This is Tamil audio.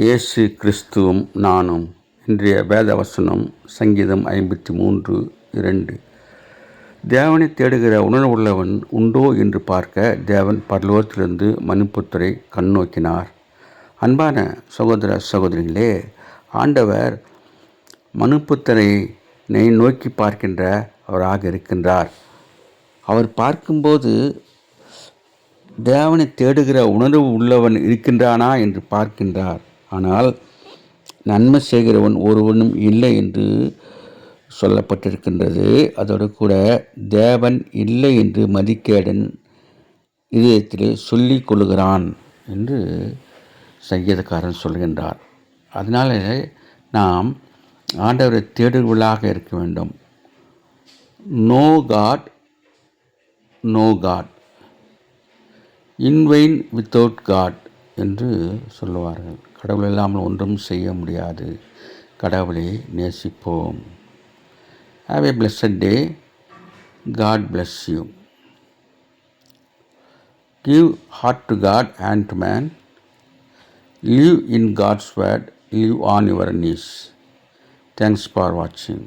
இயேசு கிறிஸ்துவும் நானும். இன்றைய வேதவசனம் சங்கீதம் 53:2. தேவனை தேடுகிற உணர்வுள்ளவன் உண்டோ என்று பார்க்க தேவன் பரலோகத்திலிருந்து மனுப்புத்தரை கண்ணோக்கினார். அன்பான சகோதர சகோதரிகளே, ஆண்டவர் மனுப்புத்தரை நோக்கி பார்க்கின்ற அவராக இருக்கின்றார். அவர் பார்க்கும்போது தேவனை தேடுகிற உணர்வு உள்ளவன் இருக்கின்றானா என்று பார்க்கின்றார். ஆனால் நன்மை செய்கிறவன் ஒருவனும் இல்லை என்று சொல்லப்பட்டிருக்கின்றது. அதோடு கூட தேவன் இல்லை என்று மதிகேடன் இதயத்திலே சொல்லிக் கொள்கிறான் என்று சங்கீதக்காரன் சொல்கின்றார். அதனால் நாம் ஆண்டவரை தேடுவர்களாக இருக்க வேண்டும். No God, no God, in vain without God என்று சொல்லுவார்கள். கடவுள் இல்லாமல் ஒன்றும் செய்ய முடியாது. கடவுளை நேசிப்போம். Have a blessed day. God bless you. Give heart to God and to man. Live in God's word. Live on your knees. Thanks for watching.